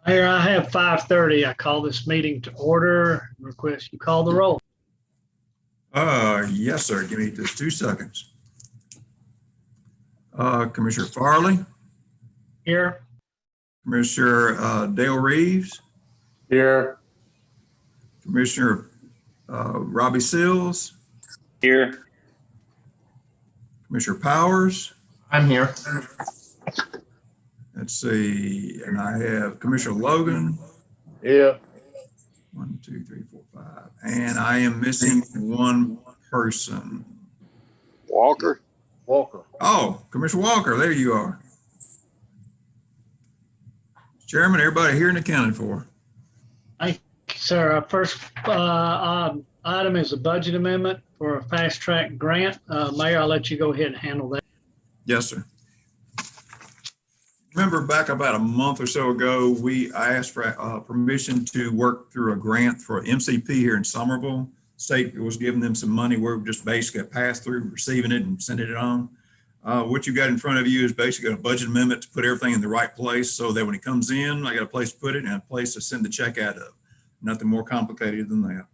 Mayor, I have 5:30. I call this meeting to order. Request you call the roll. Yes, sir. Give me just 2 seconds. Commissioner Farley, Here. Commissioner Dale Reeves, Here. Commissioner Robbie Sills, Here. Commissioner Powers. I'm here. Let's see, and I have Commissioner Logan. Yeah. 1, 2, 3, 4, 5. And I am missing one person. Walker. Oh, Commissioner Walker, there you are. Chairman, everybody here and accounted for. Sir, our first item is a budget amendment for a fast track grant. Mayor, I'll let you go ahead and handle that. Yes, sir. Remember back about a month or so ago, I asked for permission to work through a grant for MCP here in Somerville. State was giving them some money. We're just basically a pass through, receiving it and sending it on. What you got in front of you is basically a budget amendment to put everything in the right place so that when it comes in, I got a place to put it and a place to send the check out of. Nothing more complicated than that.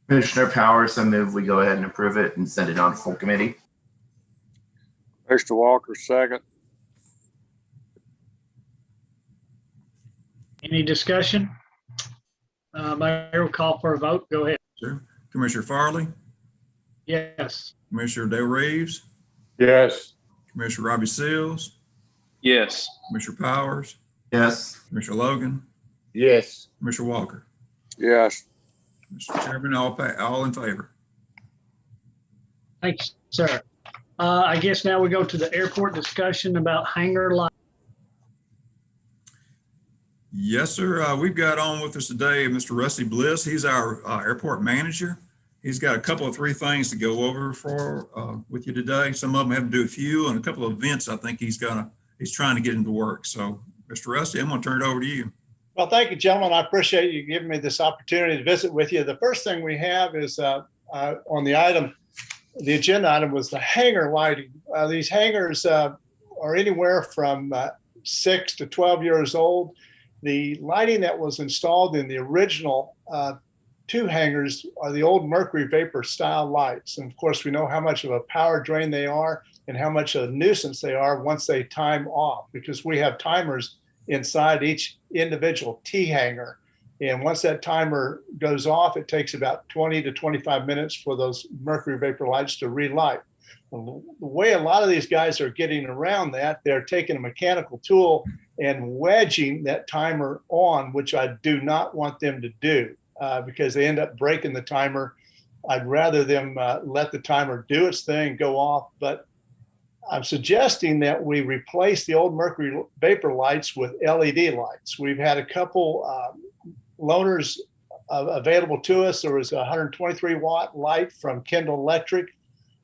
Commissioner Powers, I move we go ahead and approve it and send it on to full committee. Mr. Walker, second. Any discussion? Mayor will call for a vote. Go ahead. Sure. Commissioner Farley, Yes. Commissioner Dale Reeves, Yes. Commissioner Robbie Sills, Yes. Commissioner Powers, Yes. Commissioner Logan, Yes. Commissioner Walker. Yes. Mr. Chairman, all in favor. Thank you, sir. I guess now we go to the airport discussion about hangar lot. Yes, sir. We've got on with us today Mr. Rusty Bliss. He's our airport manager. He's got a couple of 3 things to go over with you today. Some of them have to do with fuel and a couple of events I think he's trying to get into work. So, Mr. Rusty, I'm going to turn it over to you. Well, thank you, gentlemen. I appreciate you giving me this opportunity to visit with you. The first thing we have is on the agenda item was the hangar lighting. These hangars are anywhere from 6 to 12 years old. The lighting that was installed in the original 2 hangars are the old mercury vapor style lights. And of course, we know how much of a power drain they are and how much of a nuisance they are once they time off, because we have timers inside each individual T hangar. And once that timer goes off, it takes about 20 to 25 minutes for those mercury vapor lights to relight. The way a lot of these guys are getting around that, they're taking a mechanical tool and wedging that timer on, which I do not want them to do because they end up breaking the timer. I'd rather them let the timer do its thing, go off. But I'm suggesting that we replace the old mercury vapor lights with LED lights. We've had a couple loaners available to us. There was a 123 watt light from Kendall Electric,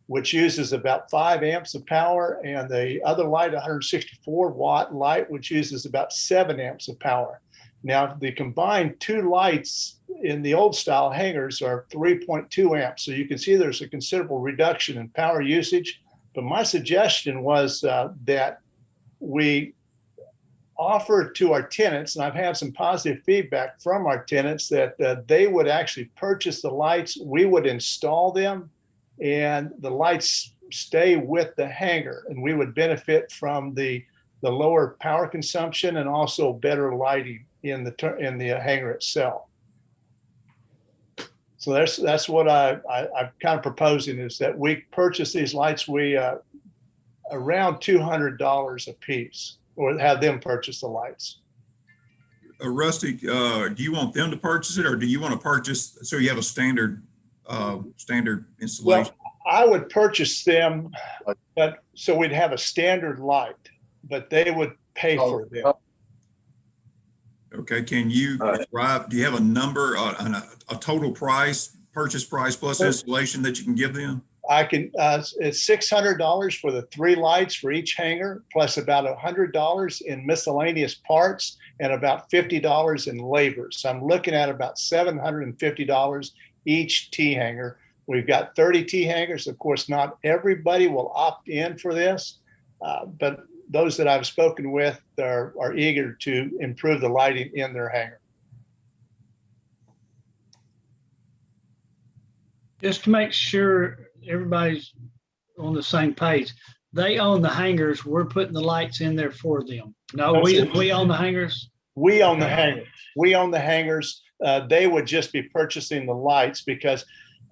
which uses about 5 amps of power, and the other light, 164 watt light, which uses about 7 amps of power. Now, the combined 2 lights in the old style hangars are 3.2 amps. So you can see there's a considerable reduction in power usage. But my suggestion was that we offer to our tenants, and I've had some positive feedback from our tenants that they would actually purchase the lights, we would install them, and the lights stay with the hangar, and we would benefit from the lower power consumption and also better lighting in the hangar itself. So that's what I'm kind of proposing, is that we purchase these lights, around $200 a piece, or have them purchase the lights. Rusty, do you want them to purchase it, or do you want to purchase so you have a standard installation? Well, I would purchase them, but so we'd have a standard light, but they would pay for them. Okay, can you describe, do you have a number, a total price, purchase price plus installation that you can give them? I can, it's $600 for the 3 lights for each hangar, plus about $100 in miscellaneous parts and about $50 in labor. So I'm looking at about $750 each T hangar. We've got 30 T hangars. Of course, not everybody will opt in for this, but those that I've spoken with are eager to improve the lighting in their hangar. Just to make sure everybody's on the same page, they own the hangars. We're putting the lights in there for them. No, we own the hangars. We own the hangars. We own the hangars. They would just be purchasing the lights because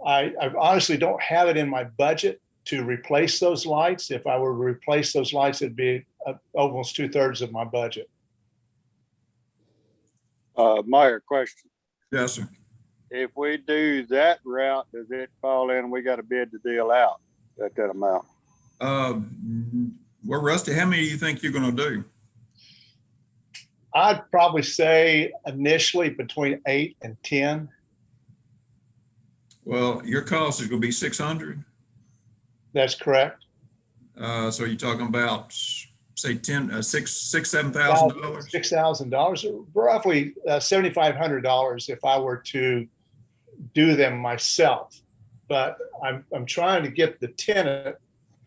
I honestly don't have it in my budget to replace those lights. If I were to replace those lights, it'd be almost 2/3 of my budget. Meyer, question. Yes, sir. If we do that route, does it fall in, we got to bid the deal out at that amount? Well, Rusty, how many do you think you're going to do? I'd probably say initially between 8 and 10. Well, your cost is going to be 600. That's correct. So you're talking about, say, $7,000. $6,000, roughly $7,500 if I were to do them myself. But I'm trying to get the tenant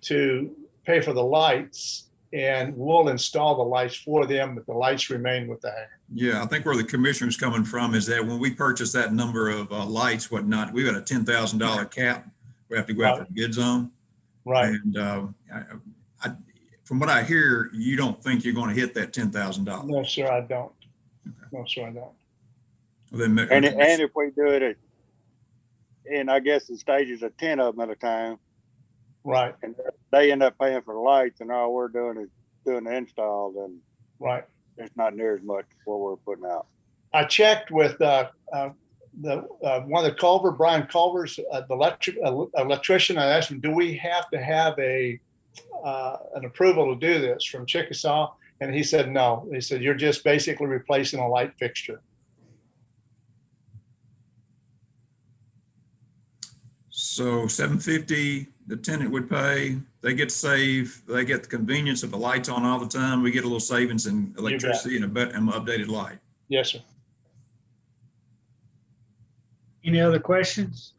to pay for the lights, and we'll install the lights for them, but the lights remain with the hangar. Yeah, I think where the commissioner's coming from is that when we purchase that number of lights, whatnot, we've got a $10,000 cap. We have to go out for bids on. Right. And from what I hear, you don't think you're going to hit that $10,000. No, sir, I don't. No, sir, I don't. Well, then, And if we do it in, I guess, the stages of 10 of them at a time, Right, and they end up paying for the lights, and all we're doing is doing the install, then right. it's not near as much what we're putting out. I checked with one of the Culver, Brian Culver's, the electrician. I asked him, do we have to have an approval to do this from Chickasaw? And he said, no. He said, you're just basically replacing a light fixture. So $750, the tenant would pay. They get to save. They get the convenience of the lights on all the time. We get a little savings in electricity and an updated light. Yes, sir. Any other questions?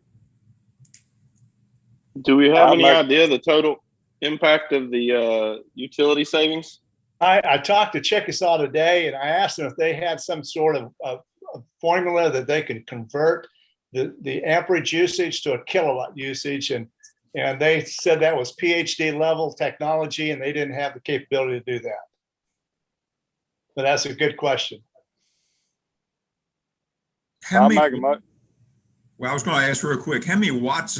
Do we have any idea the total impact of the utility savings? I talked to Chickasaw today, and I asked them if they had some sort of formula that they could convert the amperage usage to a kilowatt usage, and they said that was PhD level technology, and they didn't have the capability to do that. But that's a good question. How many, Well, I was going to ask real quick, how many watts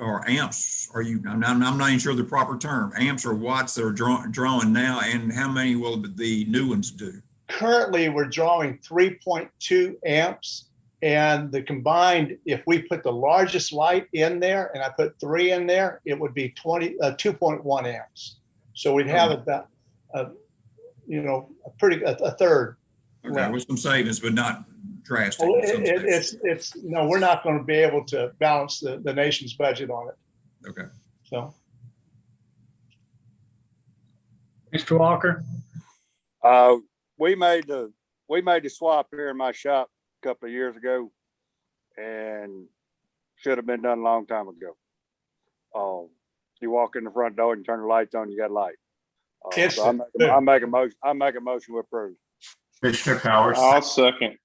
or amps are you, I'm not even sure the proper term, amps or watts that are drawing now, and how many will the new ones do? Currently, we're drawing 3.2 amps. And the combined, if we put the largest light in there and I put 3 in there, it would be 2.1 amps. So we'd have about, a third. Okay, with some savings, but not drastic. Well, no, we're not going to be able to balance the nation's budget on it. Okay. So. Mr. Walker? we made the swap here in my shop couple of years ago, and should have been done a long time ago. You walk in the front door and turn the lights on, you got light. So I make a motion to approve. Commissioner Powers. I'll second.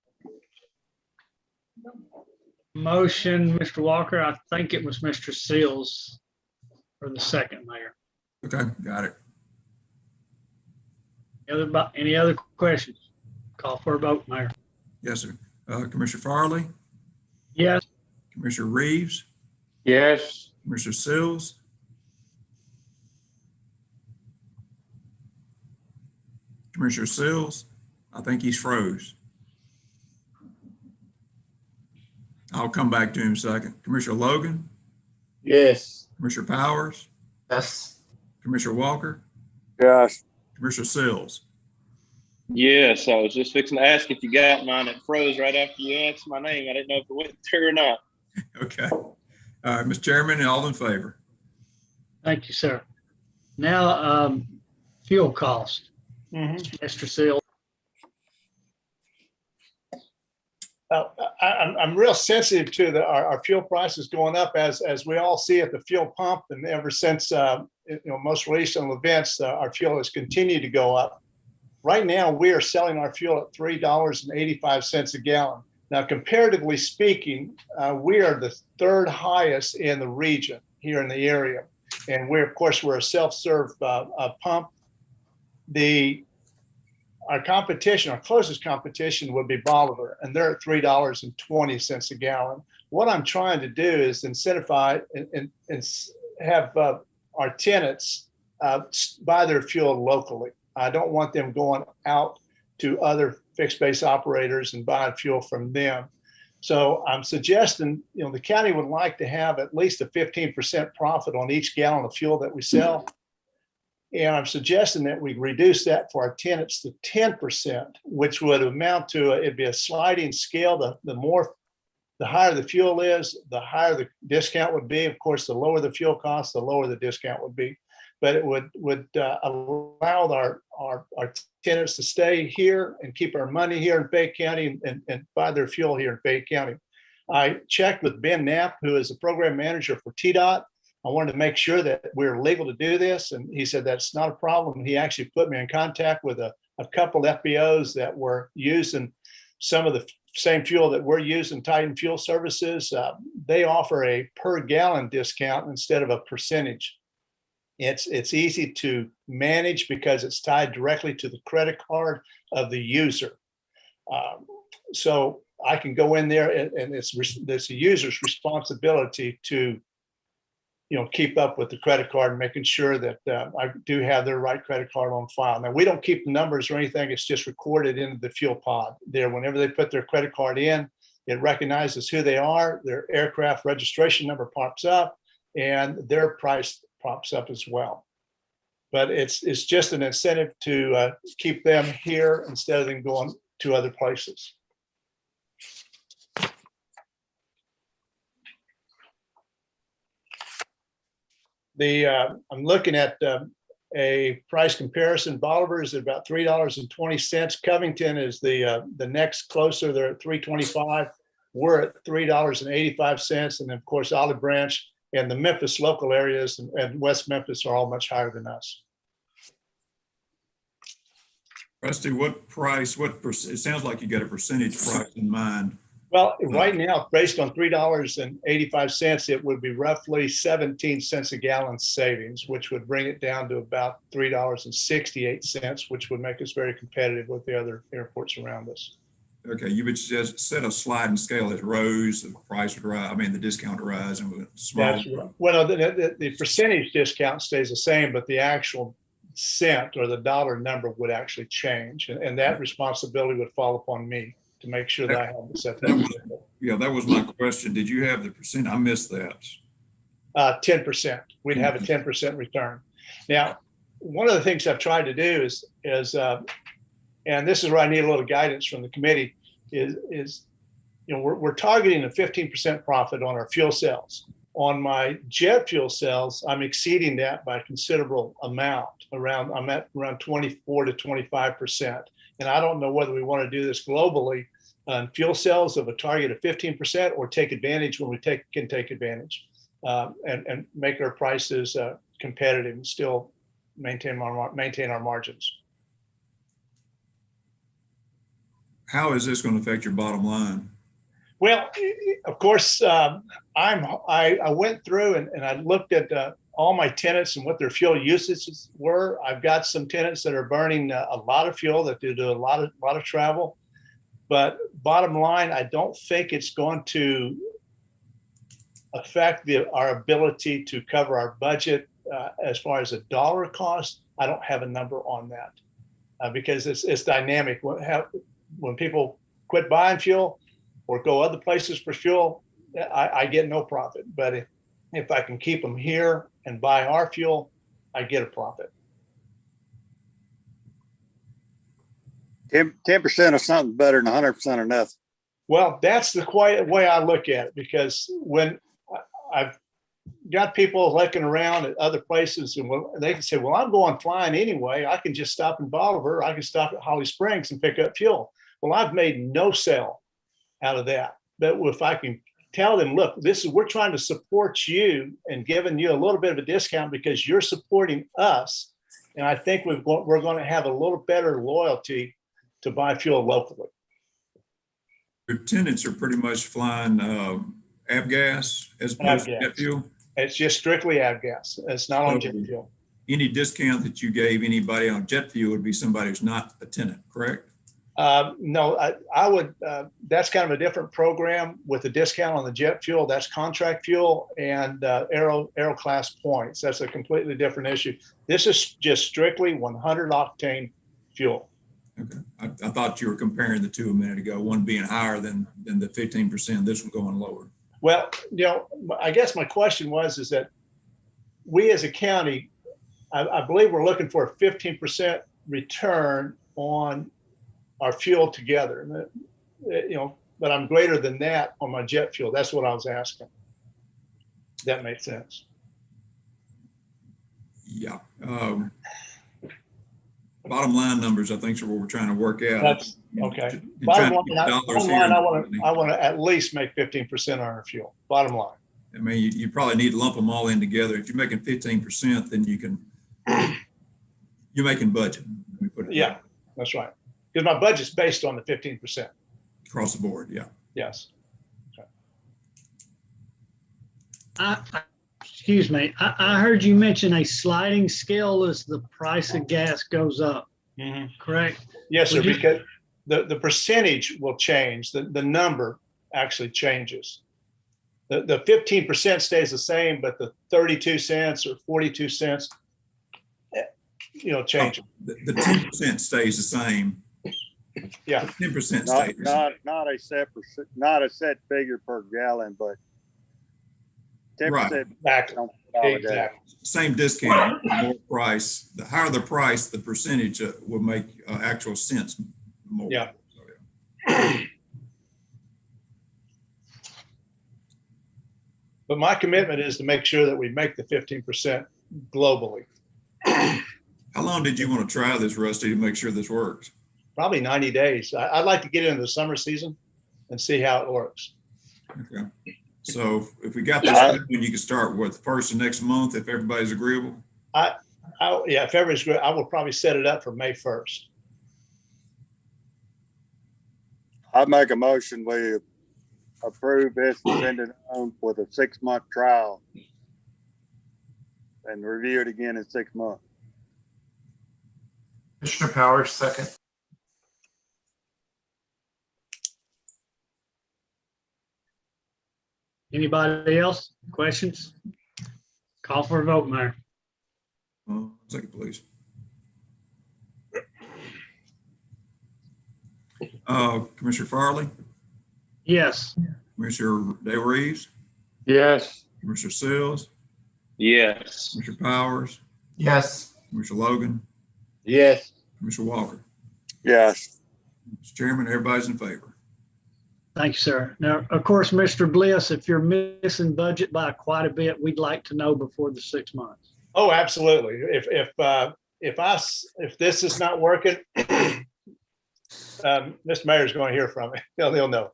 Motion, Mr. Walker. I think it was Mr. Seals for the second, Mayor. Okay, got it. Any other questions? Call for a vote, Mayor. Yes, sir. Commissioner Farley, Yes. Commissioner Reeves, Yes. Commissioner Sills, Commissioner Sills, I think he's froze. I'll come back to him in a second. Commissioner Logan, Yes. Commissioner Powers, Yes. Commissioner Walker, Yes. Commissioner Sills. Yes, I was just fixing to ask if you got mine. It froze right after you asked my name. I didn't know if it went through or not. Okay. Mr. Chairman, all in favor? Thank you, sir. Now, fuel cost. Mr. Seals. I'm real sensitive to our fuel prices going up as we all see at the fuel pump, and ever since most recent events, our fuel has continued to go up. Right now, we are selling our fuel at $3.85 a gallon. Now, comparatively speaking, we are the third highest in the region here in the area, and of course we're a self-serve pump. Our competition, our closest competition would be Bolivar, and they're at $3.20 a gallon. What I'm trying to do is incentivize and have our tenants buy their fuel locally. I don't want them going out to other fixed base operators and buying fuel from them. So I'm suggesting, the county would like to have at least a 15% profit on each gallon of fuel that we sell. And I'm suggesting that we reduce that for our tenants to 10%, which would amount to, it'd be a sliding scale. The higher the fuel is, the higher the discount would be. Of course, the lower the fuel cost, the lower the discount would be. But it would allow our tenants to stay here and keep our money here in Fayette County and buy their fuel here in Fayette County. I checked with Ben Knapp, who is the program manager for TDOT. I wanted to make sure that we're legal to do this. And he said that's not a problem. He actually put me in contact with a couple of FBOs that were using some of the same fuel that we're using, Titan Fuel Services. They offer a per gallon discount instead of a percentage. It's easy to manage because it's tied directly to the credit card of the user. So I can go in there and it's the user's responsibility to keep up with the credit card and making sure that I do have their right credit card on file. Now, we don't keep the numbers or anything. It's just recorded into the fuel pod there. Whenever they put their credit card in, it recognizes who they are, their aircraft registration number pops up, and their price pops up as well. But it's just an incentive to keep them here instead of them going to other places. I'm looking at a price comparison. Bolivar is at about $3.20. Covington is the next closer. They're at $3.25. We're at $3.85, and of course Olive Branch and the Memphis local areas and West Memphis are all much higher than us. Rusty, it sounds like you got a percentage price in mind. Well, right now, based on $3.85, it would be roughly 17 cents a gallon savings, which would bring it down to about $3.68, which would make us very competitive with the other airports around us. Okay, you would just set a sliding scale as rose, the price would rise, the discount would rise and small. That's right. Well, the percentage discount stays the same, but the actual cent or the dollar number would actually change. And that responsibility would fall upon me to make sure that I have to set that. That was my question. Did you have the percent? I missed that. 10%. We'd have a 10% return. Now, one of the things I've tried to do is and this is where I need a little guidance from the committee, is we're targeting a 15% profit on our fuel cells. On my jet fuel cells, I'm exceeding that by a considerable amount. I'm at around 24 to 25%. And I don't know whether we want to do this globally on fuel cells of a target of 15% or take advantage when we can take advantage and make our prices competitive and still maintain our margins. How is this going to affect your bottom line? Well, of course, I went through and I looked at all my tenants and what their fuel usages were. I've got some tenants that are burning a lot of fuel, that do a lot of travel. But bottom line, I don't think it's going to affect our ability to cover our budget as far as a dollar cost. I don't have a number on that because it's dynamic. When people quit buying fuel or go other places for fuel, I get no profit. But if I can keep them here and buy our fuel, I get a profit. 10% of something better than 100% of nothing. Well, that's the quiet way I look at it, because when I've got people looking around at other places and they can say, well, I'm going flying anyway. I can just stop in Bolivar. I can stop at Holly Springs and pick up fuel. Well, I've made no sale out of that. But if I can tell them, look, we're trying to support you and giving you a little bit of a discount because you're supporting us. And I think we're going to have a little better loyalty to buy fuel locally. Your tenants are pretty much flying avgas as opposed to jet Avgas. fuel. It's just strictly avgas. It's not on jet fuel. Any discount that you gave anybody on jet fuel would be somebody who's not a tenant, correct? No, I would, that's kind of a different program with a discount on the jet fuel. That's contract fuel and aero class points. That's a completely different issue. This is just strictly 100 octane fuel. Okay. I thought you were comparing the two a minute ago, one being higher than the 15%, this one going lower. Well, I guess my question is that we as a county, I believe we're looking for a 15% return on our fuel together, but I'm greater than that on my jet fuel. That's what I was asking. That makes sense. Yeah. Bottom line numbers, I think, is what we're trying to work out. That's okay. You're trying Bottom to line, get dollars here. I want to at least make 15% on our fuel. Bottom line. I mean, you probably need to lump them all in together. If you're making 15%, then you're making budget. Let me put it Yeah, that's right. Because my budget's based on the 15%. across the board. Yeah. Yes. Excuse me, I heard you mention a sliding scale as the price of gas goes up, correct? Yes, sir, Would you- because the percentage will change. The number actually changes. The 15% stays the same, but the 32 cents or 42 cents, change. The 10% stays the same. Yeah. 10% stays. Not a set figure per gallon, but 10%. Exactly. Exactly. Same discount, more price. The higher the price, the percentage will make actual cents more. Yeah. So, yeah. But my commitment is to make sure that we make the 15% globally. How long did you want to try this, Rusty, to make sure this works? Probably 90 days. I'd like to get into the summer season and see how it works. Okay. So if we got this, you can start with first of next month if everybody's agreeable. If everybody's good, I will probably set it up for May 1st. I make a motion, we approve this and send it on with a 6-month trial and review it again in 6 months. Commissioner Powers, second. Anybody else? Questions? Call for a vote, Mayor. Second, please. Commissioner Farley, Yes. Commissioner DeReeves, Yes. Commissioner Sills, Yes. Commissioner Powers, Yes. Commissioner Logan, Yes. Commissioner Walker. Yes. Mr. Chairman, everybody's in favor. Thank you, sir. Now, of course, Mr. Bliss, if you're missing budget by quite a bit, we'd like to know before the 6 months. Oh, absolutely. If this is not working, Mr. Mayor's going to hear from me. He'll know.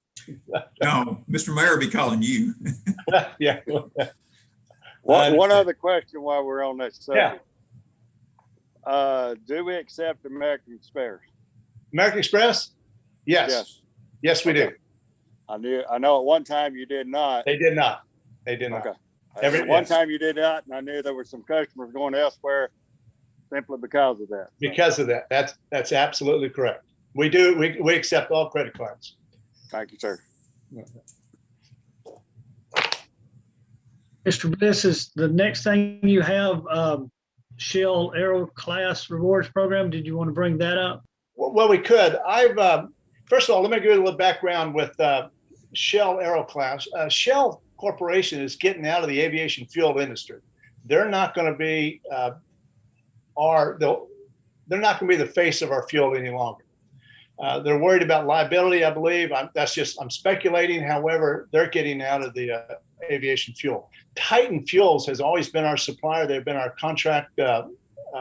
No, Mr. Mayor will be calling you. Yeah. One other question while we're on that subject. Do we accept American Express? American Express? Yes. Yes, we do. I know at one time you did not. They did not. They did not. Okay. One time you did not, and I knew there were some customers going elsewhere simply because of that. Because of that. That's absolutely correct. We do. We accept all credit cards. Thank you, sir. Mr. Bliss, is the next thing you have Shell Aero Class Rewards Program? Did you want to bring that up? Well, we could. First of all, let me give you a little background with Shell Aero Class. Shell Corporation is getting out of the aviation fuel industry. They're not going to be they're not going to be the face of our fuel any longer. They're worried about liability, I believe. I'm speculating. However, they're getting out of the aviation fuel. Titan Fuels has always been our supplier. They've been our contract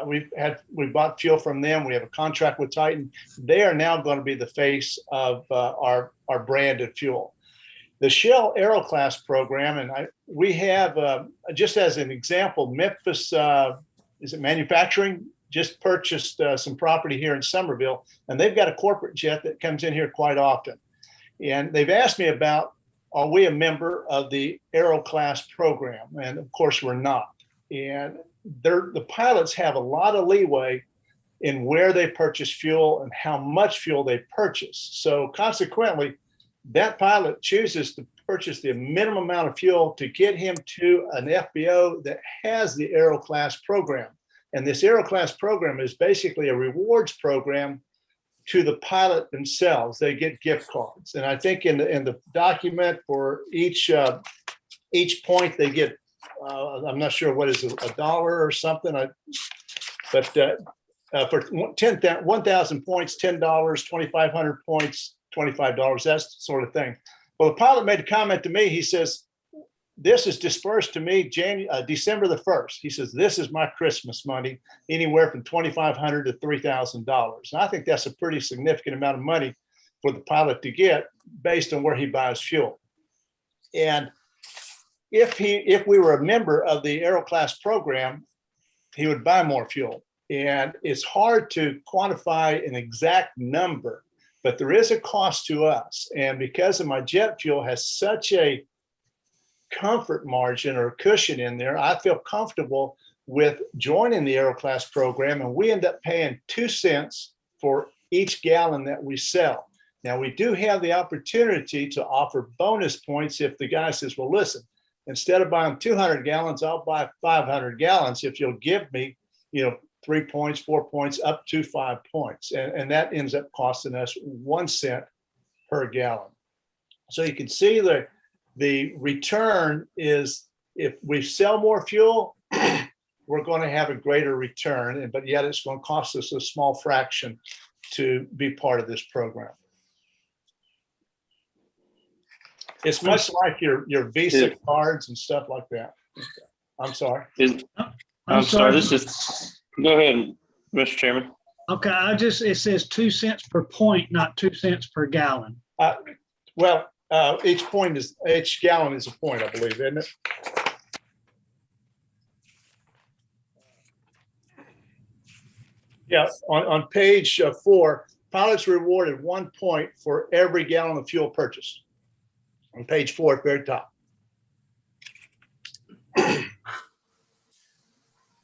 we bought fuel from them. We have a contract with Titan. They are now going to be the face of our branded fuel. The Shell Aeroclass program, and we have, just as an example, Memphis, is it manufacturing, just purchased some property here in Somerville, and they've got a corporate jet that comes in here quite often. And they've asked me about, are we a member of the Aeroclass program? And of course we're not. And the pilots have a lot of leeway in where they purchase fuel and how much fuel they purchase. So consequently, that pilot chooses to purchase the minimum amount of fuel to get him to an FBO that has the Aeroclass program. And this Aeroclass program is basically a rewards program to the pilot themselves. They get gift cards. And I think in the document for each point, they get, I'm not sure what is it, $1 or something. But for 1,000 points, $10, 2,500 points, $25, that's the sort of thing. Well, the pilot made a comment to me. He says, this is dispersed to me December the 1st. He says, this is my Christmas money, anywhere from $2,500 to $3,000. And I think that's a pretty significant amount of money for the pilot to get based on where he buys fuel. And if we were a member of the Aeroclass program, he would buy more fuel. And it's hard to quantify an exact number, but there is a cost to us. And because of my jet fuel has such a comfort margin or cushion in there, I feel comfortable with joining the Aeroclass program, and we end up paying 2 cents for each gallon that we sell. Now, we do have the opportunity to offer bonus points if the guy says, well, listen, instead of buying 200 gallons, I'll buy 500 gallons if you'll give me, 3 points, 4 points, up to 5 points. And that ends up costing us 1 cent per gallon. So you can see the return is, if we sell more fuel, we're going to have a greater return, but yet it's going to cost us a small fraction to be part of this program. It's much like your Visa cards and stuff like that. I'm sorry. I'm sorry. This is, go ahead, Mr. Chairman. Okay, it says 2 cents per point, not 2 cents per gallon. Each gallon is a point, I believe, isn't it? Yeah, on page 4, pilots rewarded 1 point for every gallon of fuel purchased. On page 4 at the very top.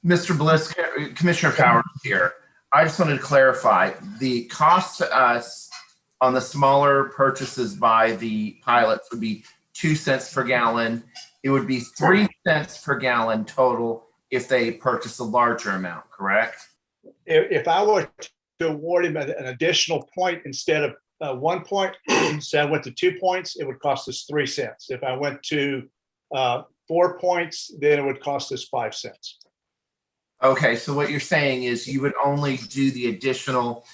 Mr. Bliss, Commissioner Powers here. I just wanted to clarify the cost to us on the smaller purchases by the pilots would be 2 cents per gallon. It would be 3 cents per gallon total if they purchase a larger amount, correct? If I were to award him an additional point instead of 1 point, so I went to 2 points, it would cost us 3 cents. If I went to 4 points, then it would cost us 5 cents. Okay, so what you're saying is you would only do the additional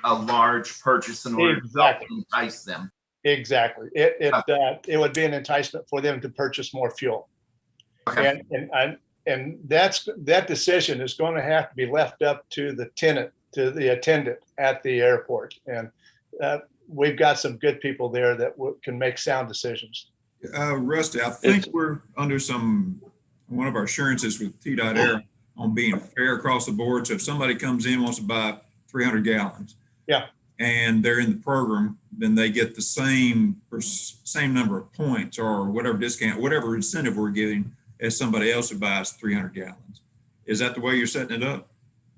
a large purchase in order to entice them. Exactly. It would be an enticement for them to purchase more fuel. Okay. And that decision is going to have to be left up to the attendant at the airport. And we've got some good people there that can make sound decisions. Rusty, I think we're under one of our assurances with T.Air on being fair across the board. So if somebody comes in, wants to buy 300 gallons, yeah, and they're in the program, then they get the same number of points or whatever discount, whatever incentive we're giving as somebody else who buys 300 gallons. Is that the way you're setting it up?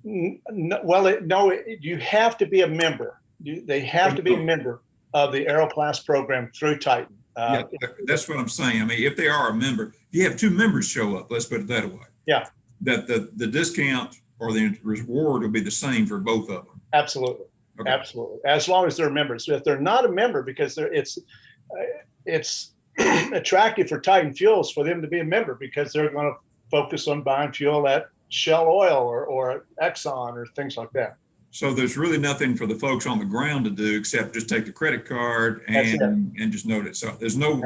No, you have to be a member. They have to be a member of the Aeroclass program through Titan. Yeah, that's what I'm saying. I mean, if they are a member, if you have 2 members show up, let's put it that way. Yeah. That the discount or the reward will be the same for both of them. Absolutely. Okay. Absolutely. As long as they're members. If they're not a member, because it's attractive for Titan Fuels for them to be a member, because they're going to focus on buying fuel at Shell Oil or Exxon or things like that. So there's really nothing for the folks on the ground to do except just take the credit card and just note it. So there's no,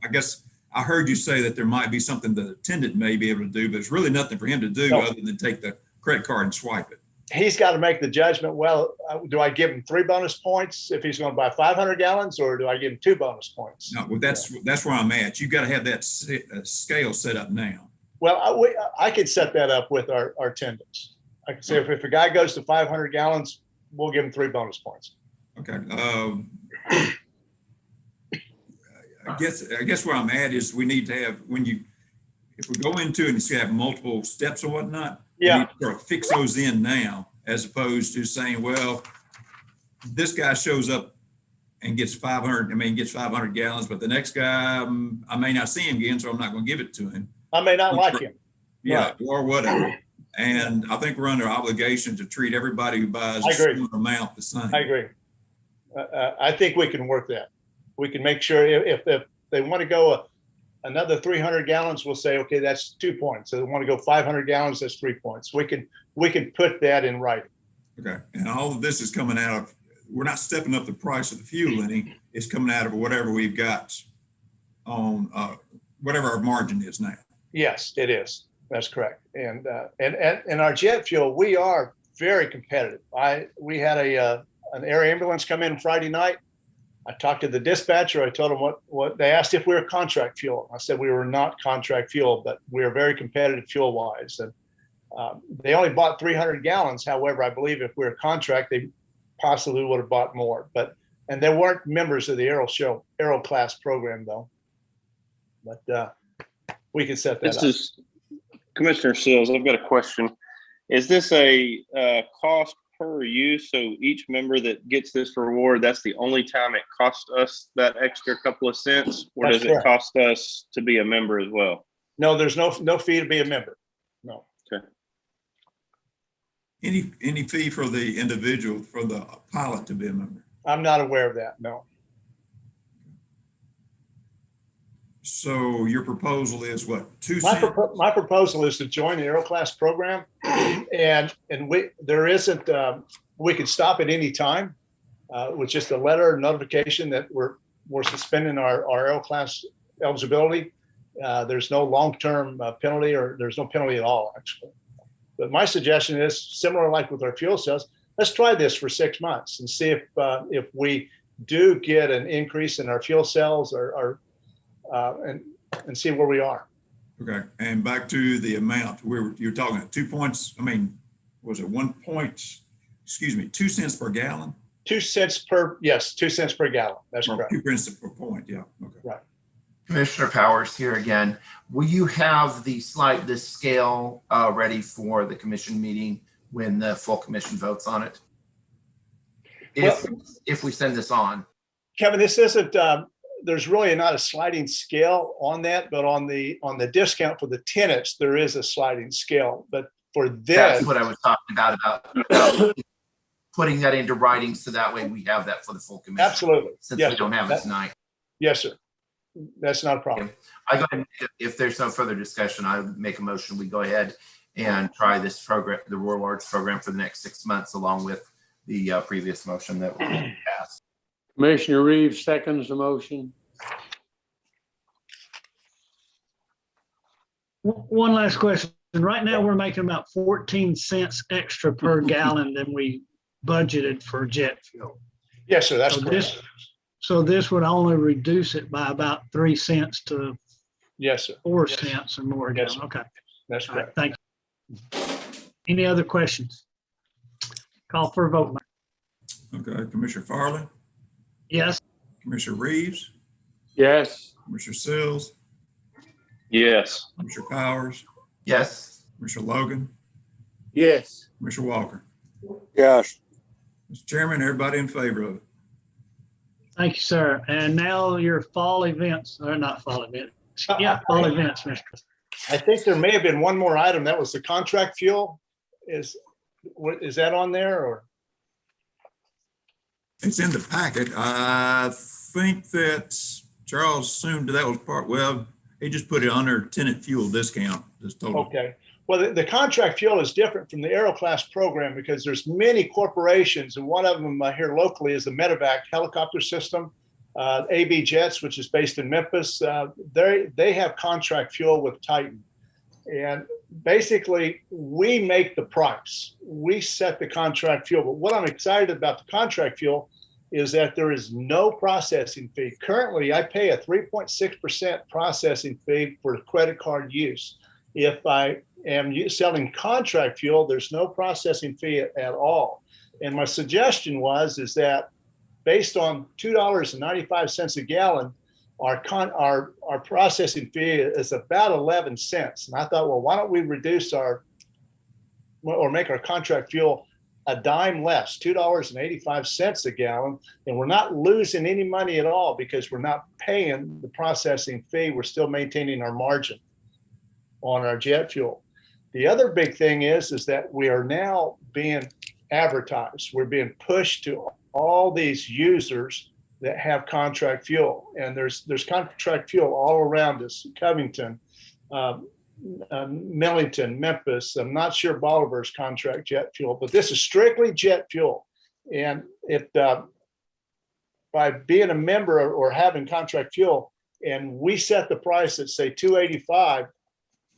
I guess I heard you say that there might be something the attendant may be able to do, but there's really nothing for him to do other than take the credit card and swipe it. He's got to make the judgment. Well, do I give him 3 bonus points if he's going to buy 500 gallons, or do I give him 2 bonus points? No, well, that's where I'm at. You got to have that scale set up now. Well, I could set that up with our attendants. I can say if a guy goes to 500 gallons, we'll give him 3 bonus points. Okay. I guess where I'm at is we need to have, if we go into it and you have multiple steps or whatnot, Yeah. we need to sort of fix those in now, as opposed to saying, well, this guy shows up and gets 500 gallons, but the next guy, I may not see him again, so I'm not going to give it to him. I may not like him. Yeah, Right. or whatever. And I think we're under obligation to treat everybody who buys I a agree. similar amount the same. I agree. I think we can work that. We can make sure if they want to go another 300 gallons, we'll say, okay, that's 2 points. So they want to go 500 gallons, that's 3 points. We can put that in writing. Okay, and all of this is coming out of, we're not stepping up the price of the fuel any, it's coming out of whatever we've got on, whatever our margin is now. Yes, it is. That's correct. And our jet fuel, we are very competitive. We had an air ambulance come in Friday night. I talked to the dispatcher. I told him what they asked if we were contract fuel. I said we were not contract fuel, but we are very competitive fuel wise. And they only bought 300 gallons. However, I believe if we were contract, they possibly would have bought more. And they weren't members of the Aero Class program though. But we can set that This up. is Commissioner Sills. I've got a question. Is this a cost per use? So each member that gets this reward, that's the only time it costs us that extra couple of cents, or That's does correct. it cost us to be a member as well? No, there's no fee to be a member. No. Any fee for the individual, for the pilot to be a member? I'm not aware of that. No. So your proposal is what, 2 My, cents? my proposal is to join the Aero Class program, and there isn't. We could stop at any time with just a letter or notification that we're suspending our Aero Class eligibility. There's no long-term penalty, or there's no penalty at all, actually. But my suggestion is similar, like with our fuel cells. Let's try this for 6 months and see if we do get an increase in our fuel cells, and see where we are. Okay, and back to the amount, you're talking at 2 points, was it 1 point, 2 cents per gallon? 2 cents per, yes, 2 cents per gallon. That's Or correct. 2 cents per point, yeah, okay. Right. Commissioner Powers here again. Will you have the scale ready for the commission meeting when the full commission votes on it? If we send this on. Kevin, this isn't, there's really not a sliding scale on that, but on the discount for the tenants, there is a sliding scale. But for this, That's what I was talking about putting that into writing so that way we have that for the full commission. absolutely. Since Yes, we don't sir. have it tonight. Yes, sir. That's not a problem. I go ahead, if there's no further discussion, I would make a motion. We go ahead and try this program, the Rural Arts program, for the next 6 months, along with the previous motion that we passed. Commissioner Reeves seconds the motion. One last question. Right now, we're making about 14 cents extra per gallon than we budgeted for jet fuel. Yes, sir. That's So correct. this would only reduce it by about 3 cents to Yes, sir. 4 Yes. cents or more. Yes, Again. Okay. That's All right. correct. Thank you. Any other questions? Call for a vote. Okay, Commissioner Farley, Yes. Commissioner Reeves, Yes. Commissioner Sills, Yes. Commissioner Powers, Yes. Commissioner Logan, Yes. Commissioner Walker. Yes. Mr. Chairman, everybody in favor of it? Thank you, sir. And now your fall events, or not fall events. Yeah, fall events, Mr. I think there may have been one more item. That was the contract fuel. Is that on there, or? It's in the packet. I think that Charles assumed that was part, well, he just put it under tenant fuel discount, just total. Okay. Well, the contract fuel is different from the Aero Class program because there's many corporations, and one of them here locally is the Medevac helicopter system. AB Jets, which is based in Memphis, they have contract fuel with Titan. And basically we make the price. We set the contract fuel. But what I'm excited about the contract fuel is that there is no processing fee. Currently, I pay a 3.6% processing fee for credit card use. If I am selling contract fuel, there's no processing fee at all. And my suggestion is that based on $2.95 a gallon, our processing fee is about 11 cents. And I thought, well, why don't we reduce make our contract fuel a dime less, $2.85 a gallon, and we're not losing any money at all because we're not paying the processing fee. We're still maintaining our margin on our jet fuel. The other big thing is that we are now being advertised. We're being pushed to all these users that have contract fuel, and there's contract fuel all around us. Covington, Millington, Memphis. I'm not sure Bolivar's contract jet fuel, but this is strictly jet fuel. And by being a member or having contract fuel, and we set the price at say $2.85,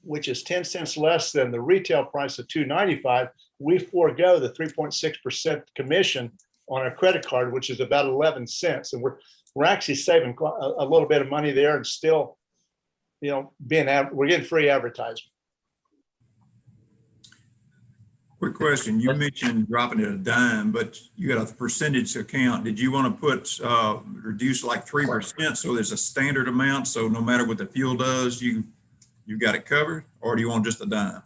which is 10 cents less than the retail price of $2.95, we forego the 3.6% commission on our credit card, which is about 11 cents. And we're actually saving a little bit of money there, and still, we're getting free advertising. Quick question. You mentioned dropping it a dime, but you got a percentage account. Did you want to put, reduce like 3% so there's a standard amount, so no matter what the fuel does, you got it covered, or do you want just a dime?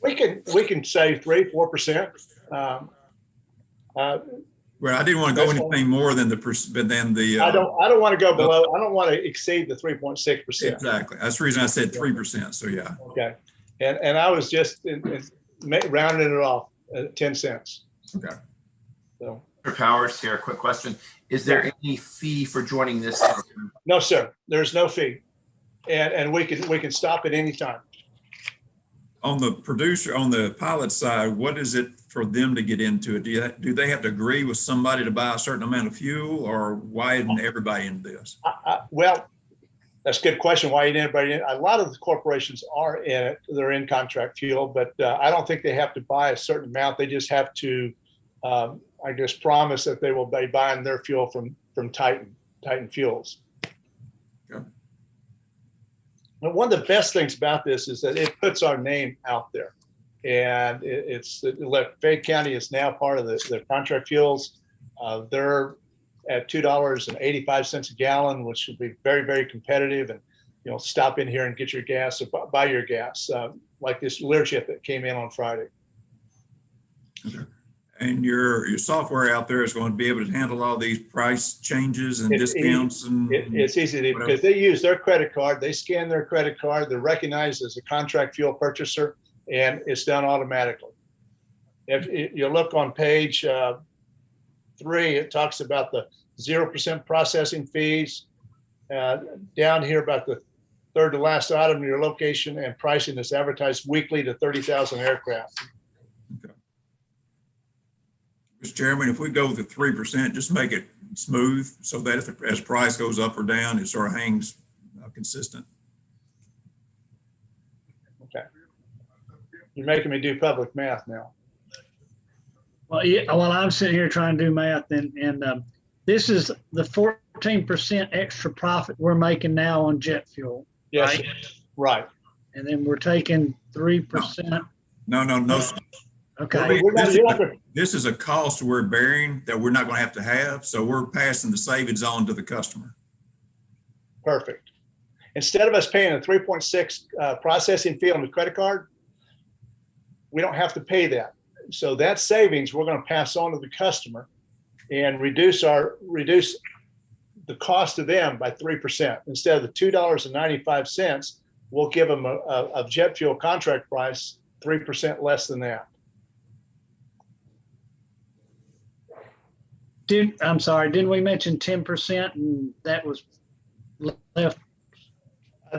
We can say 3-4%. Well, I didn't want to go anything more than the. I don't want to go below. I don't want to exceed the 3.6%. Exactly. That's the reason I said 3%. So yeah. Okay. And I was just rounding it off at 10 cents. Okay. So. Mr. Powers here, quick question. Is there any fee for joining this program? No, sir. There's no fee. And we can stop at any time. On the pilot side, what is it for them to get into it? Do they have to agree with somebody to buy a certain amount of fuel, or why isn't everybody in this? Well, that's a good question. Why isn't everybody in it? A lot of the corporations are in it. They're in contract fuel, but I don't think they have to buy a certain amount. They just have to, promise that they will be buying their fuel from Titan Fuels. Okay. But one of the best things about this is that it puts our name out there, and Fayette County is now part of the contract fuels. They're at $2.85 a gallon, which would be very, very competitive. And stop in here and get your gas or buy your gas, like this Learjet that came in on Friday. Okay. And your software out there is going to be able to handle all these price changes and discounts. It's easy because they use their credit card. They scan their credit card. They're recognized as a contract fuel purchaser, and it's done automatically. If you look on page 3, it talks about the 0% processing fees. Down here about the third to last item, your location and pricing is advertised weekly to 30,000 aircraft. Okay. Mr. Chairman, if we go with the 3%, just make it smooth so that as price goes up or down, it sort of hangs consistent. Okay. You're making me do public math now. Well, yeah, while I'm sitting here trying to do math, and this is the 14% extra profit we're making now on jet fuel. Yes, right? And then we're taking 3%. No. Okay. This is a cost we're bearing that we're not going to have. So we're passing the savings on to the customer. Perfect. Instead of us paying a 3.6 processing fee on the credit card, we don't have to pay that. So that savings we're going to pass on to the customer and reduce the cost to them by 3%. Instead of the $2.95, we'll give them a jet fuel contract price 3% less than that. I'm sorry, didn't we mention 10% and that was left?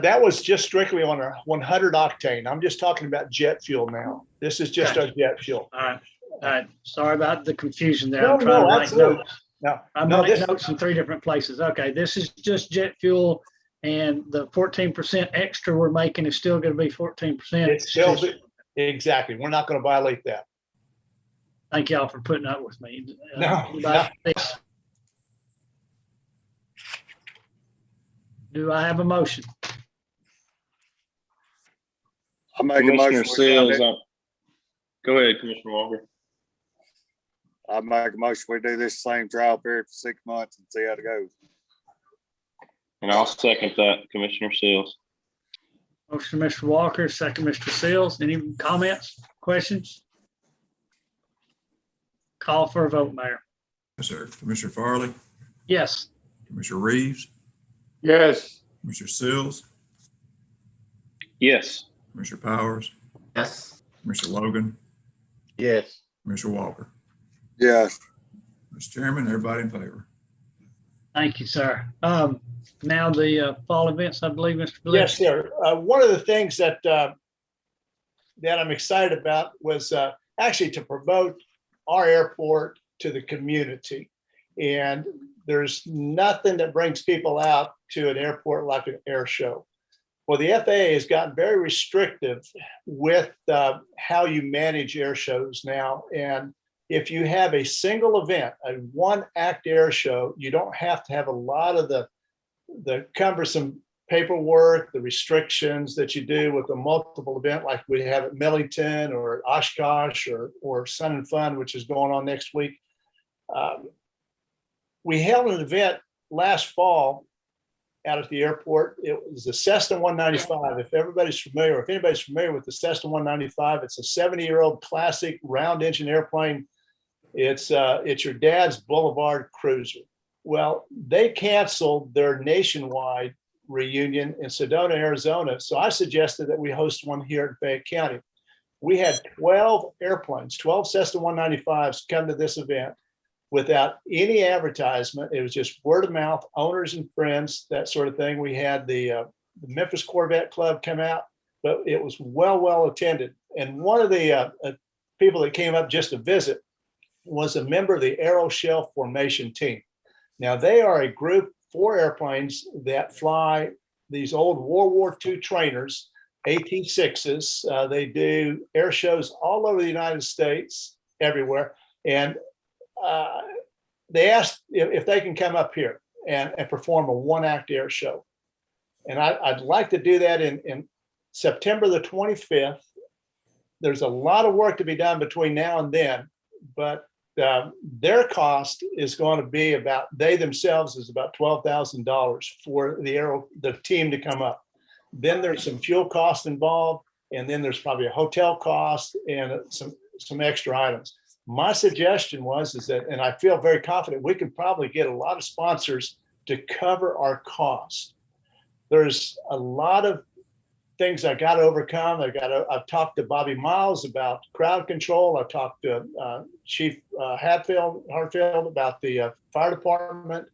That was just strictly on our 100 octane. I'm just talking about jet fuel now. This is just our jet fuel. All right. Sorry about the confusion there. No, I'm trying to write notes. No, I'm writing notes in 3 different places. Okay, this is just jet fuel, And the 14% extra we're making is still going to be 14%. It's still, exactly. We're not going to violate that. Thank y'all for putting up with me. No, Anybody else? Do I have a motion? I make a Commissioner motion. Seals, go ahead, Commissioner Walker. I make a motion. We do this same trial period for 6 months and see how it goes. And I'll second that, Commissioner Seals. Motion, Mr. Walker, second, Mr. Seals. Any comments, questions? Call for a vote, Mayor. Yes, sir. Commissioner Farley, Yes. Commissioner Reeves, Yes. Commissioner Sills, Yes. Commissioner Powers, Yes. Commissioner Logan, Yes. Commissioner Walker. Yes. Mr. Chairman, everybody in favor? Thank you, sir. Now the fall events, I believe, Mr. yes, Bliss. sir. One of the things that I'm excited about was actually to promote our airport to the community. And there's nothing that brings people out to an airport like an air show. Well, the FAA has gotten very restrictive with how you manage air shows now. And if you have a single event, a one-act air show, you don't have to have a lot of the cumbersome paperwork, the restrictions that you do with a multiple event like we have at Millington or Oshkosh or Sun and Fun, which is going on next week. We held an event last fall out at the airport. It was the Cessna 195. If anybody's familiar with the Cessna 195, it's a 70-year-old classic round engine airplane. It's your dad's Boulevard cruiser. Well, they canceled their nationwide reunion in Sedona, Arizona. So I suggested that we host one here in Fayette County. We had 12 airplanes, 12 Cessna 195s come to this event without any advertisement. It was just word of mouth, owners and friends, that sort of thing. We had the Memphis Corvette Club come out, but it was well attended. And one of the people that came up just to visit was a member of the Aeroshell Formation team. Now, they are a group, 4 airplanes that fly these old World War II trainers, AT-6s. They do air shows all over the United States, everywhere. And they asked if they can come up here and perform a one-act air show. And I'd like to do that in September the 25th. There's a lot of work to be done between now and then, but their cost is going to be about, they themselves is about $12,000 for the team to come up. Then there's some fuel costs involved, and then there's probably a hotel cost and some extra items. My suggestion is that, and I feel very confident, we can probably get a lot of sponsors to cover our costs. There's a lot of things I got to overcome. I've talked to Bobby Miles about crowd control. I've talked to Chief Hartfield about the fire department.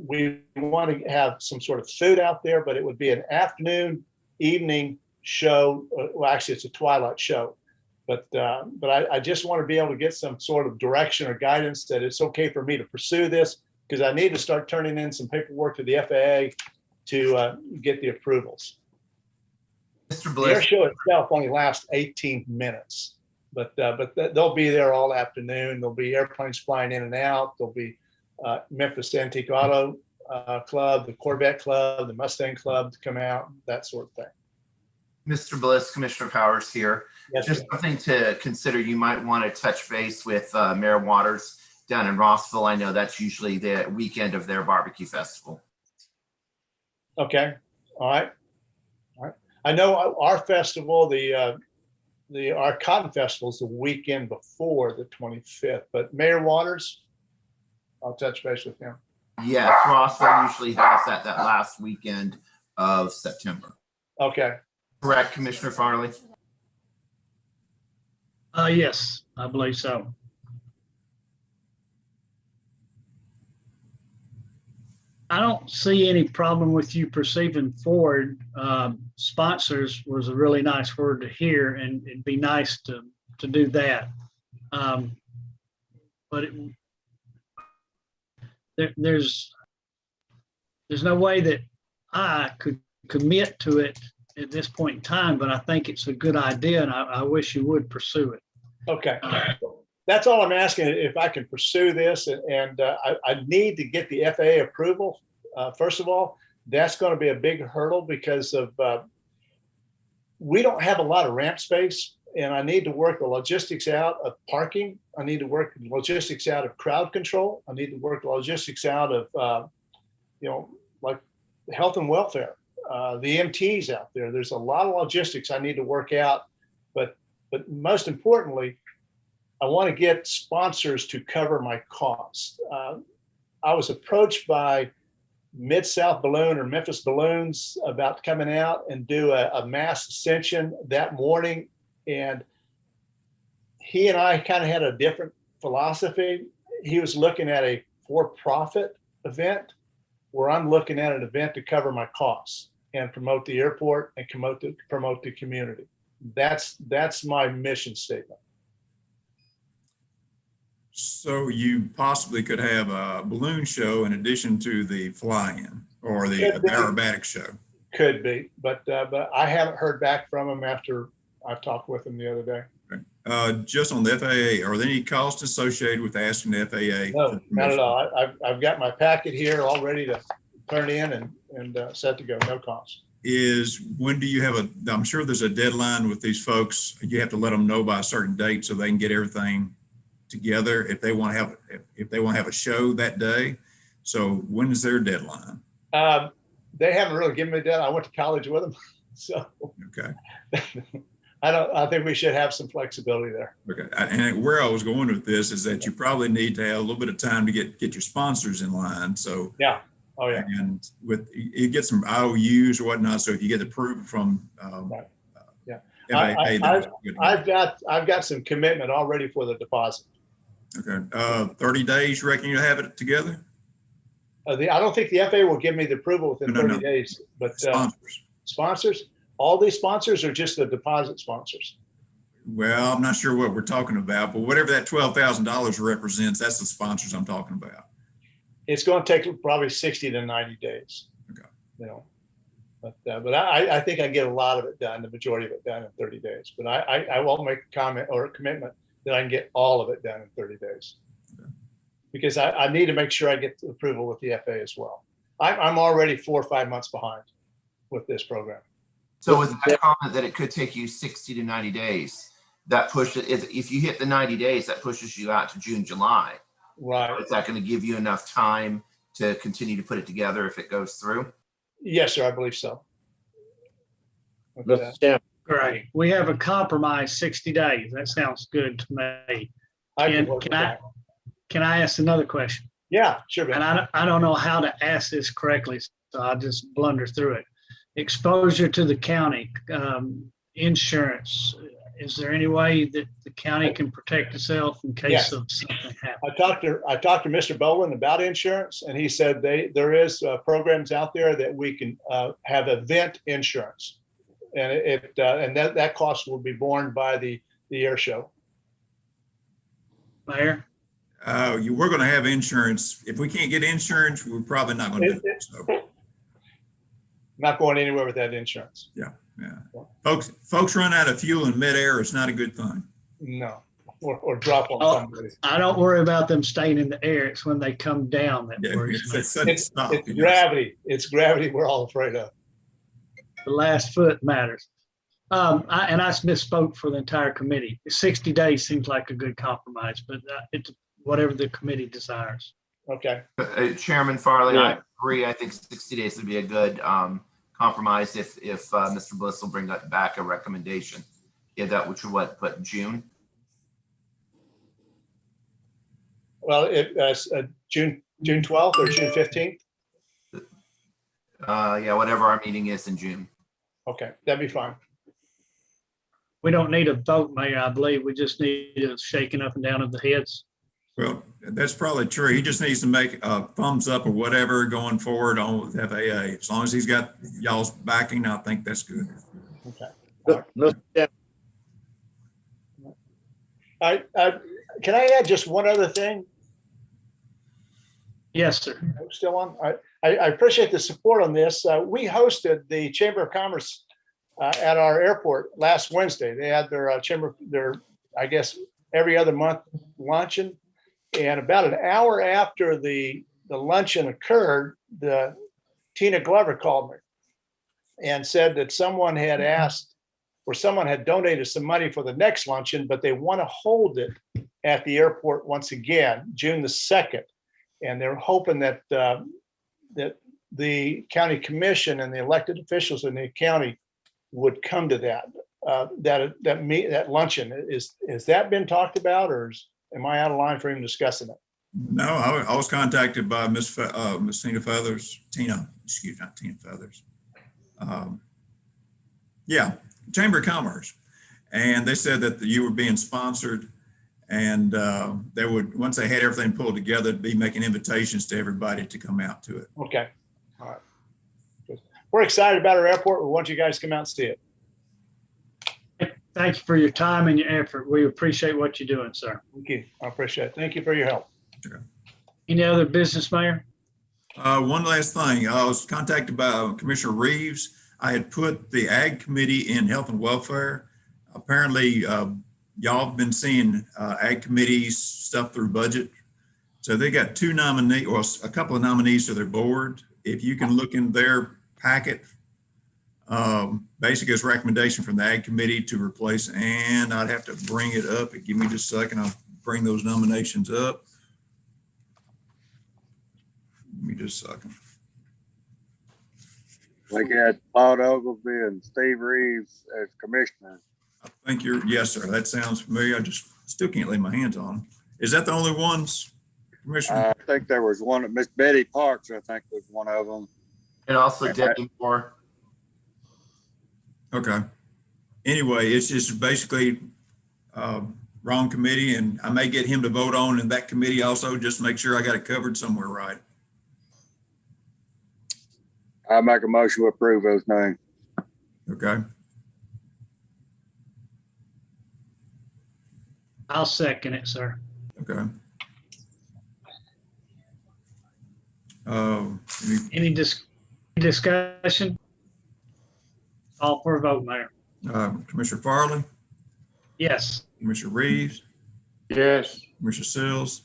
We want to have some sort of food out there, but it would be an afternoon, evening show. Well, actually, it's a twilight show. But I just want to be able to get some sort of direction or guidance that it's okay for me to pursue this, because I need to start turning in some paperwork to the FAA to get the approvals. Mr. The air Bliss, show itself only lasts 18 minutes, but they'll be there all afternoon. There'll be airplanes flying in and out. There'll be Memphis Antique Auto Club, the Corvette Club, the Mustang Club to come out, that sort of thing. Mr. Bliss, Commissioner Powers here. Yes, Just sir. something to consider. You might want to touch base with Mayor Waters down in Rossville. I know that's usually the weekend of their barbecue festival. Okay. All right. I know our festival, our Cotton Festival is the weekend before the 25th, but Mayor Waters, I'll touch base with him. Yes, Rossville usually has that last weekend of September. Okay. Correct, Commissioner Farley? Yes, I believe so. I don't see any problem with you perceiving forward. Sponsors was a really nice word to hear, and it'd be nice to do that. But there's no way that I could commit to it at this point in time, but I think it's a good idea and I wish you would pursue it. Okay. That's all I'm asking, if I can pursue this, and I need to get the FAA approval. First of all, that's going to be a big hurdle because of we don't have a lot of ramp space, and I need to work the logistics out of parking. I need to work the logistics out of crowd control. I need to work the logistics out of like health and welfare, the MTs out there. There's a lot of logistics I need to work out, but most importantly, I want to get sponsors to cover my costs. I was approached by Mid-South Balloon or Memphis Balloons about coming out and do a mass ascension that morning. And he and I kind of had a different philosophy. He was looking at a for-profit event where I'm looking at an event to cover my costs and promote the airport and promote the community. That's my mission statement. So you possibly could have a balloon show in addition to the fly-in or the Could be. aerobatic show. Could be, but I haven't heard back from him after I've talked with him the other day. Just on the FAA, are there any costs associated with asking the FAA? No, not at all. I've got my packet here all ready to turn in and set to go. No cost. When do you have I'm sure there's a deadline with these folks. You have to let them know by a certain date so they can get everything together if they want to have a show that day. So when is their deadline? They haven't really given me a deadline. I went to college with them, so Okay. I think we should have some flexibility there. Okay. And where I was going with this is that you probably need to have a little bit of time to get your sponsors in line. So yeah. Oh yeah. And you get some IOUs or whatnot. So if you get approval from Right. Yeah. FAA, I've got some commitment already for the deposit. okay. 30 days, you reckon you'll have it together? I don't think the FAA will give me the approval within No, 30 days, but Sponsors. sponsors, all these sponsors are just the deposit sponsors. Well, I'm not sure what we're talking about, but whatever that $12,000 represents, that's the sponsors I'm talking about. It's going to take probably 60 to 90 days. Okay. But I think I get a lot of it done, the majority of it done in 30 days. But I won't make a comment or a commitment that I can get all of it done in 30 days. Okay. Because I need to make sure I get the approval with the FAA as well. I'm already 4 or 5 months behind with this program. So with that comment that it could take you 60 to 90 days, that if you hit the 90 days, that pushes you out to June, July. Right. Is that going to give you enough time to continue to put it together if it goes through? Yes, sir. I believe so. Mr. Chairman, Great. We have a compromise, 60 days. That sounds good to me. I can And work with that. can I ask another question? Yeah, sure. And Ben. I don't know how to ask this correctly, so I'll just blunder through it. Exposure to the county, insurance. Is there any way that the county can protect itself in case Yes. of something happens? I talked to Mr. Boland about insurance, and he said there is programs out there that we can have event insurance, and that cost will be borne by the air show. Mayor? We're going to have insurance. If we can't get insurance, we're probably not going to do it. So, Not going anywhere with that insurance. yeah. Folks run out of fuel in midair. It's not a good thing. No, or drop on Oh, somebody. I don't worry about them staying in the air. It's when they come down that Yeah, worries me. it's sudden It's stop. gravity. It's gravity we're all afraid of. The last foot matters. I misspoke for the entire committee. 60 days seems like a good compromise, but it's whatever the committee desires. Okay. Chairman Farley, Yeah. I agree. I think 60 days would be a good compromise if Mr. Bliss will bring that back a recommendation. Yeah, that which would put June. Well, June 12th or June 15th. Yeah, whatever our meeting is in June. Okay, that'd be fine. We don't need a vote, Mayor, I believe. We just need a shaking up and down of the heads. Well, that's probably true. He just needs to make a thumbs up or whatever going forward on with FAA. As long as he's got y'all's backing, I think that's good. Okay. Mr. Chairman, Can I add just one other thing? Yes, sir. Still on? I appreciate the support on this. We hosted the Chamber of Commerce at our airport last Wednesday. They had their I guess, every other month luncheon. And about an hour after the luncheon occurred, Tina Glover called me and said that someone had asked, or someone had donated some money for the next luncheon, but they want to hold it at the airport once again, June the 2nd. And they're hoping that that the county commission and the elected officials in the county would come to that. That luncheon. Has that been talked about, or am I out of line for even discussing it? No, I was contacted by Miss Tina Feathers, not Tina Feathers. Yeah, Chamber of Commerce. And they said that you were being sponsored, and they would, once they had everything pulled together, be making invitations to everybody to come out to it. Okay. All right. We're excited about our airport. We want you guys to come out and see it. Thank you for your time and your effort. We appreciate what you're doing, sir. Thank you. I appreciate it. Thank you for your help. Any other business, Mayor? One last thing, I was contacted by Commissioner Reeves. I had put the Ag Committee in Health and Welfare. Apparently, y'all have been seeing Ag Committee's stuff through budget. So they got two nominees, or a couple of nominees to their board. If you can look in their packet, basically it's a recommendation from the Ag Committee to replace, and I'd have to bring it up. Give me just a second. I'll bring those nominations up. Give me just a second. Like had Claude Oglesby and Steve Reeves as commissioners. I think yes, sir. That sounds familiar. I just still can't lay my hands on them. Is that the only ones, Commissioner? I think there was one, Miss Betty Parks, I think was one of them. And also Debbie Moore. Okay. Anyway, it's just basically wrong committee, and I may get him to vote on in that committee also, just to make sure I got it covered somewhere right. I make a motion to approve those names. Okay. I'll second it, sir. Okay. Any discussion? Call for a vote, Mayor. Commissioner Farley, Yes. Commissioner Reeves, Yes. Commissioner Sills,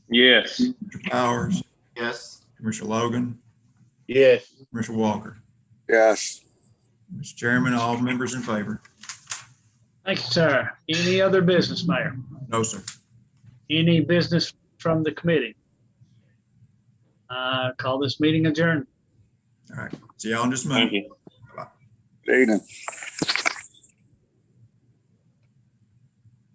Yes. Commissioner Powers, Yes. Commissioner Logan, Yes. Commissioner Walker. Yes. Mr. Chairman, all members in favor? Thank you, sir. Any other business, Mayor? No, sir. Any business from the committee? Call this meeting adjourned. All right. See y'all in just a minute. Thank you. Good evening.